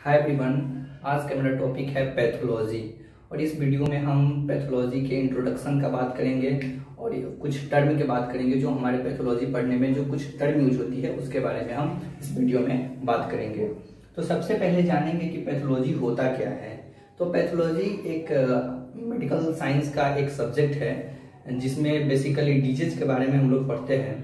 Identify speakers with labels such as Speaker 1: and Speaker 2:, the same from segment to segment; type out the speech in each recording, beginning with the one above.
Speaker 1: Hi everyone, आज का मेरा टॉपिक है पैथोलॉजी। और इस वीडियो में हम पैथोलॉजी के इंट्रोडक्शन का बात करेंगे और कुछ टर्म की बात करेंगे जो हमारे पैथोलॉजी पढ़ने में जो कुछ टर्म यूज होती है उसके बारे में हम इस वीडियो में बात करेंगे। तो सबसे पहले जानेंगे कि पैथोलॉजी होता क्या है। तो पैथोलॉजी एक मेडिकल साइंस का एक सब्जेक्ट है जिसमें बेसिकली डिजीज के बारे में हम लोग पढ़ते हैं।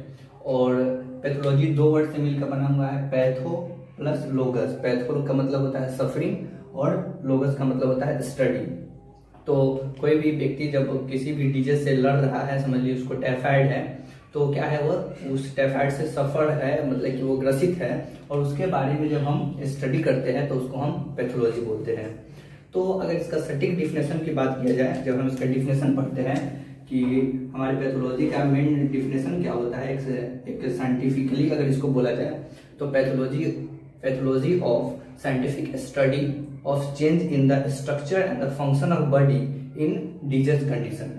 Speaker 1: और पैथोलॉजी दो वर्ड से मिलकर बना हुआ है, पैथो प्लस लोगस। पैथो का मतलब होता है सफरिंग और लोगस का मतलब होता है स्टडी। तो कोई भी व्यक्ति जब किसी भी डिजीज से लड़ रहा है, समझ लीजिए उसको टाइफाइड है, तो क्या है वो उस टाइफाइड से सफर है, मतलब कि वो ग्रसित है, और उसके बारे में जब हम स्टडी करते हैं तो उसको हम पैथोलॉजी बोलते हैं। तो अगर इसका सटीक डिफिनेशन की बात किया जाए, जब हम इसका डिफिनेशन पढ़ते हैं कि हमारे पैथोलॉजी का मेन डिफिनेशन क्या होता है, एक साइंटिफिकली अगर इसको बोला जाए तो pathology of scientific study of change in the structure and the function of body in disease condition.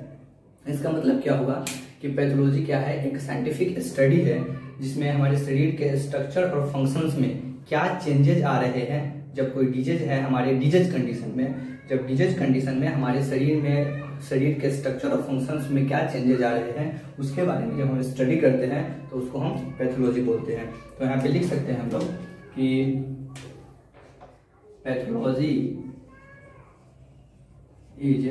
Speaker 1: इसका मतलब क्या होगा कि पैथोलॉजी क्या है, एक साइंटिफिक स्टडी है जिसमें हमारे शरीर के स्ट्रक्चर और फंक्शंस में क्या चेंजेज आ रहे हैं जब कोई डिजीज है हमारे डिजीज कंडीशन में। जब डिजीज कंडीशन में हमारे शरीर के स्ट्रक्चर और फंक्शंस में क्या चेंजेज आ रहे हैं उसके बारे में जब हम स्टडी करते हैं तो उसको हम पैथोलॉजी बोलते हैं। तो यहाँ पे लिख सकते हैं हम लोग कि pathology is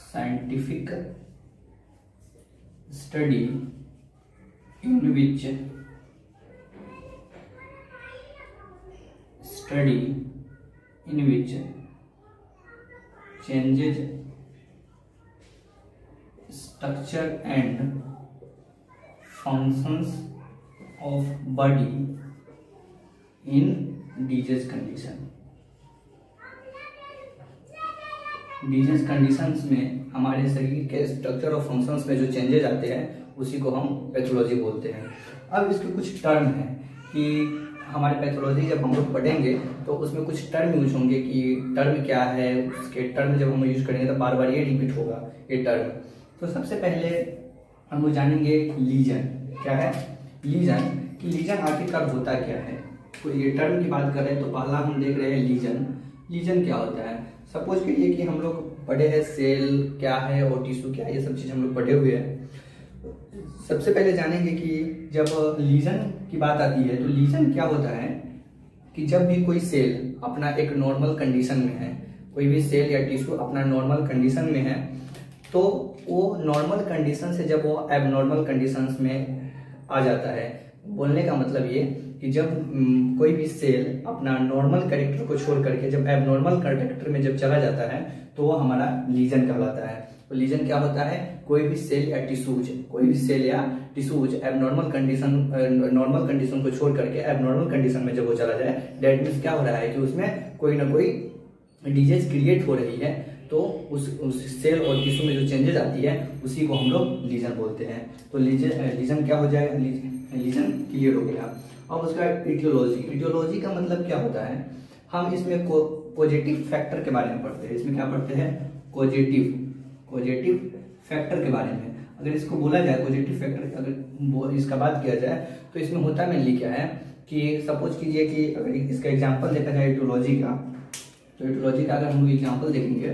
Speaker 1: scientific study in which changes structure and functions of body in disease condition। Disease conditions में हमारे शरीर के स्ट्रक्चर और फंक्शंस में जो चेंजेज आते हैं उसी को हम पैथोलॉजी बोलते हैं। अब इसके कुछ टर्म हैं कि हमारे पैथोलॉजी जब हम लोग पढ़ेंगे तो उसमें कुछ टर्म यूज होंगे कि टर्म क्या है, उसके टर्म जब हम यूज करेंगे तो बार बार ये रिपीट होगा ये टर्म। तो सबसे पहले हम लोग जानेंगे लीजन क्या है। लीजन आखिरकार होता क्या है। तो ये टर्म की बात करें तो पहला हम देख रहे हैं लीजन क्या होता है। सपोज करिए कि हम लोग पढ़े हैं सेल क्या है और टिश्यू क्या है, ये सब चीज हम लोग पढ़े हुए हैं। सबसे पहले जानेंगे कि जब लीजन की बात आती है तो लीजन क्या होता है कि जब भी कोई सेल अपना एक नॉर्मल कंडीशन में है, कोई भी सेल या टिश्यू अपना नॉर्मल कंडीशन में है, तो वो नॉर्मल कंडीशन से जब वो एबनॉर्मल कंडीशंस में आ जाता है। बोलने का मतलब ये कि जब कोई भी सेल अपना नॉर्मल कैरेक्टर को छोड़ करके जब एबनॉर्मल कैरेक्टर में जब चला जाता है तो वो हमारा लीजन कहलाता है। तो लीजन क्या होता है, कोई भी सेल या टिश्यूज एबनॉर्मल कंडीशन को छोड़ करके एबनॉर्मल कंडीशन में जब वो चला जाए, दैट मीन्स क्या हो रहा है कि उसमें कोई ना कोई डिजीज क्रिएट हो रही है। तो उस सेल और टिश्यू में जो चेंजेस आती है उसी को हम लोग लीजन बोलते हैं। तो लीजन क्या हो जाएगा, लीजन क्लियर हो गया। अब उसका इटियोलॉजी का मतलब क्या होता है, हम इसमें पॉजिटिव फैक्टर के बारे में पढ़ते हैं। इसमें क्या पढ़ते हैं, पॉजिटिव फैक्टर के बारे में। अगर इसको बोला जाए पॉजिटिव फैक्टर, अगर इसका बात किया जाए तो इसमें होता मेनली क्या है कि सपोज कीजिए कि अगर इसका एग्जांपल देखा जाए इटियोलॉजी का, तो इटियोलॉजी का अगर हम लोग एग्जांपल देखेंगे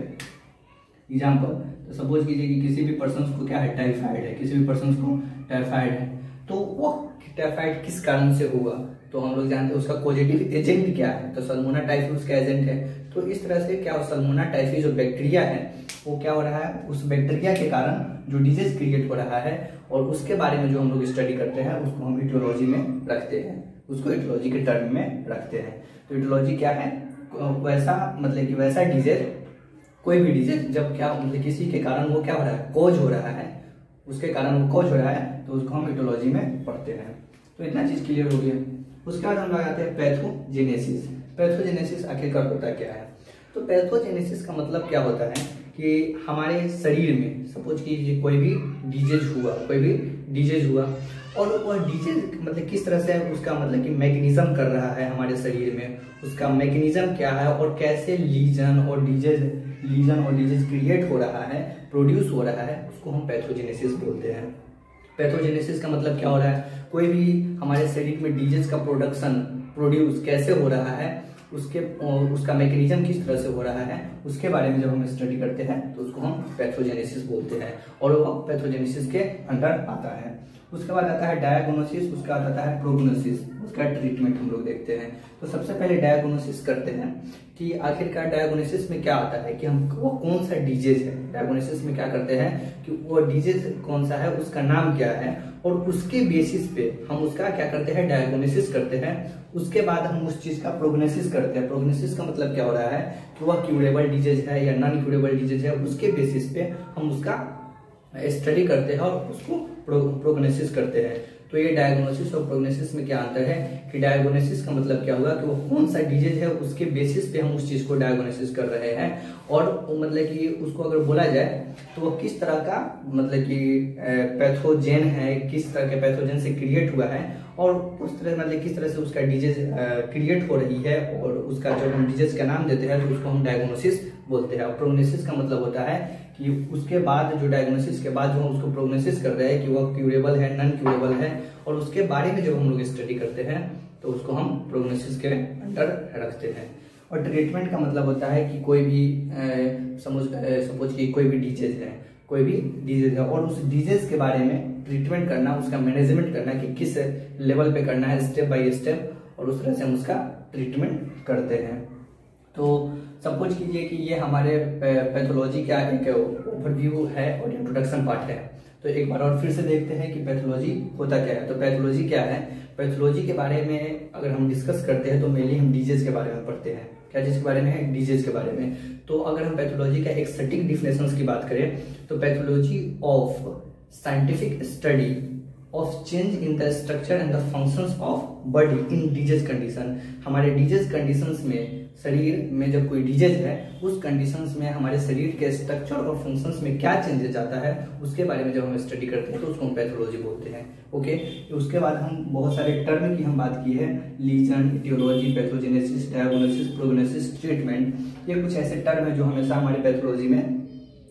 Speaker 1: तो सपोज कीजिए कि किसी भी पर्सन को क्या है, टाइफाइड है, किसी भी पर्सन को टाइफाइड है, तो वो टाइफाइड किस कारण से हुआ तो हम लोग जानते हैं उसका पॉजिटिव एजेंट क्या है, तो सल्मोना टाइफी उसका एजेंट है। तो इस तरह से क्या सल्मोना टाइफी जो बैक्टीरिया है वो क्या हो रहा है, उस बैक्टीरिया के कारण जो डिजीज क्रिएट हो रहा है और उसके बारे में जो हम लोग स्टडी करते हैं उसको हम इटियोलॉजी में रखते हैं, उसको इटियोलॉजी के टर्म में रखते हैं। तो इटियोलॉजी क्या है, वैसा डिजीज, कोई भी डिजीज जब क्या मतलब किसी के कारण वो क्या हो रहा है, कॉज हो रहा है, उसके कारण वो कॉज हो रहा है, तो उसको हम इटियोलॉजी में पढ़ते हैं। तो इतना चीज क्लियर हो गया। उसके बाद हम लगाते हैं पैथोजेनेसिस आखिरकार होता क्या है। तो पैथोजेनेसिस का मतलब क्या होता है कि हमारे शरीर में सपोज कीजिए कोई भी डिजीज हुआ और वह डिजीज मतलब किस तरह से उसका मतलब कि मैकेनिज्म कर रहा है हमारे शरीर में, उसका मैकेनिज्म क्या है और कैसे लीजन और डिजीज क्रिएट हो रहा है, प्रोड्यूस हो रहा है, उसको हम पैथोजेनेसिस बोलते हैं। पैथोजेनेसिस का मतलब क्या हो रहा है, कोई भी हमारे शरीर में डिजीज का प्रोडक्शन प्रोड्यूस कैसे हो रहा है, उसका मैकेनिज्म किस तरह से हो रहा है, उसके बारे में जब हम स्टडी करते हैं तो उसको हम पैथोजेनेसिस बोलते हैं और वो पैथोजेनेसिस के अंडर आता है। उसके बाद आता है डायग्नोसिस, उसका आता है प्रोग्नोसिस, उसका ट्रीटमेंट हम लोग देखते हैं। तो सबसे पहले डायग्नोसिस करते हैं कि आखिरकार डायग्नोसिस में क्या आता है कि हम वो कौन सा डिजीज है। डायग्नोसिस में क्या करते हैं कि वो डिजीज कौन सा है, उसका नाम क्या है, और उसके बेसिस पे हम उसका क्या करते हैं, डायग्नोसिस करते हैं। उसके बाद हम उस चीज का प्रोग्नोसिस करते हैं। प्रोग्नोसिस का मतलब क्या हो रहा है कि वह क्यूरेबल डिजीज है या नॉन क्यूरेबल डिजीज है, उसके बेसिस पे हम उसका स्टडी करते हैं और उसको प्रोग्नोसिस करते हैं। तो ये डायग्नोसिस और प्रोग्नोसिस में क्या अंतर है कि डायग्नोसिस का मतलब क्या होगा कि वो कौन सा डिजीज है, उसके बेसिस पे हम उस चीज को डायग्नोसिस कर रहे हैं, और मतलब कि उसको अगर बोला जाए तो वो किस तरह का मतलब कि पैथोजेन है, किस तरह के पैथोजेन से क्रिएट हुआ है, और उस तरह मतलब किस तरह से उसका डिजीज क्रिएट हो रही है, और उसका जब हम डिजीज का नाम देते हैं तो उसको हम डायग्नोसिस बोलते हैं। और प्रोग्नोसिस का मतलब होता है कि उसके बाद जो डायग्नोसिस के बाद जो हम उसको प्रोग्नोसिस कर रहे हैं कि वह क्यूरेबल है, नॉन क्यूरेबल है, और उसके बारे में जब हम लोग स्टडी करते हैं तो उसको हम प्रोग्नोसिस के अंडर रखते हैं। और ट्रीटमेंट का मतलब होता है कि कोई भी सपोज कि कोई भी डिजीज है, कोई भी डिजीज है, और उस डिजीज के बारे में ट्रीटमेंट करना, उसका मैनेजमेंट करना कि किस लेवल पे करना है, स्टेप बाय स्टेप, और उस तरह से हम उसका ट्रीटमेंट करते हैं। तो सपोज कीजिए कि ये हमारे पैथोलॉजी का एक ओवरव्यू है और इंट्रोडक्शन पार्ट है। तो एक बार और फिर से देखते हैं कि पैथोलॉजी होता क्या है। तो पैथोलॉजी क्या है, पैथोलॉजी के बारे में अगर हम डिस्कस करते हैं तो मेनली हम डिजीज के बारे में पढ़ते हैं। क्या चीज के बारे में है, डिजीज के बारे में। तो अगर हम पैथोलॉजी का एक सटीक डिफिनेशन की बात करें तो pathology of scientific study of change in the structure and the functions of body in disease condition. हमारे डिजीज कंडीशंस में, शरीर में जब कोई डिजीज है उस कंडीशंस में हमारे शरीर के स्ट्रक्चर और फंक्शंस में क्या चेंजेस आता है, उसके बारे में जब हम स्टडी करते हैं तो उसको हम पैथोलॉजी बोलते हैं। ओके, उसके बाद हम बहुत सारे टर्म की हम बात की है, lesion, aetiology, pathogenesis, diagnosis, prognosis, treatment. ये कुछ ऐसे टर्म है जो हमेशा हमारे पैथोलॉजी में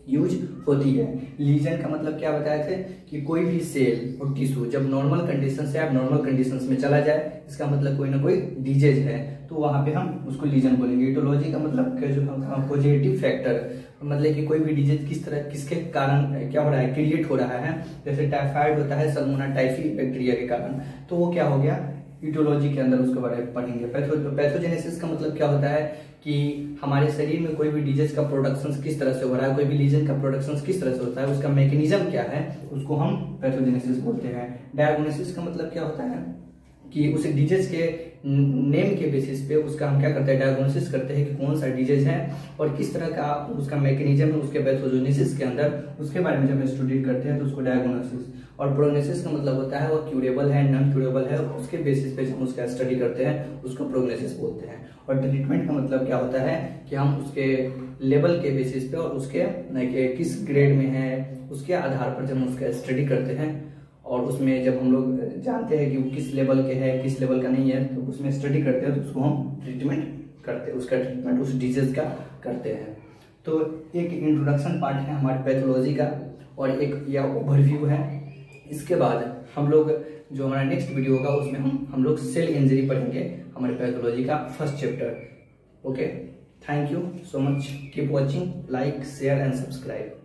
Speaker 1: यूज होती है। लीजन का मतलब क्या बताए थे कि कोई भी सेल और टिश्यू जब नॉर्मल कंडीशन से अब नॉर्मल कंडीशंस में चला जाए, इसका मतलब कोई ना कोई डिजीज है, तो वहां पे हम उसको लीजन बोलेंगे। इटियोलॉजी का मतलब जो पॉजिटिव फैक्टर, मतलब कि कोई भी डिजीज किस तरह, किसके कारण क्या हो रहा है, क्रिएट हो रहा है। जैसे टाइफाइड होता है सल्मोना टाइफी बैक्टीरिया के कारण, तो वो क्या हो गया, इटियोलॉजी के अंदर उसके बारे में पढ़ेंगे। पैथोजेनेसिस का मतलब क्या होता है कि हमारे शरीर में कोई भी डिजीज का प्रोडक्शन किस तरह से हो रहा है, कोई भी लीजन का प्रोडक्शन किस तरह से होता है, उसका मैकेनिज्म क्या है, उसको हम पैथोजेनेसिस बोलते हैं। डायग्नोसिस का मतलब क्या होता है कि उस डिजीज के नेम के बेसिस पे उसका हम क्या करते हैं, डायग्नोसिस करते हैं कि कौन सा डिजीज है और किस तरह का उसका मैकेनिज्म है उसके पैथोजेनेसिस के अंदर, उसके बारे में जब हम स्टडी करते हैं तो उसको डायग्नोसिस। और प्रोग्नोसिस का मतलब होता है वो क्यूरेबल है, नॉन क्यूरेबल है, उसके बेसिस पे हम उसका स्टडी करते हैं, उसको प्रोग्नोसिस बोलते हैं। और ट्रीटमेंट का मतलब क्या होता है कि हम उसके लेवल के बेसिस पे और उसके किस ग्रेड में है उसके आधार पर जब हम उसका स्टडी करते हैं, और उसमें जब हम लोग जानते हैं कि वो किस लेवल के है, किस लेवल का नहीं है, तो उसमें स्टडी करते हैं तो उसको हम ट्रीटमेंट करते हैं, उसका ट्रीटमेंट उस डिजीज का करते हैं। तो एक इंट्रोडक्शन पार्ट है हमारे पैथोलॉजी का और एक यह ओवरव्यू है। इसके बाद हम लोग जो हमारा नेक्स्ट वीडियो होगा उसमें हम लोग सेल इंजरी पढ़ेंगे, हमारे पैथोलॉजी का first chapter. Okay, thank you so much, keep watching, like, share and subscribe.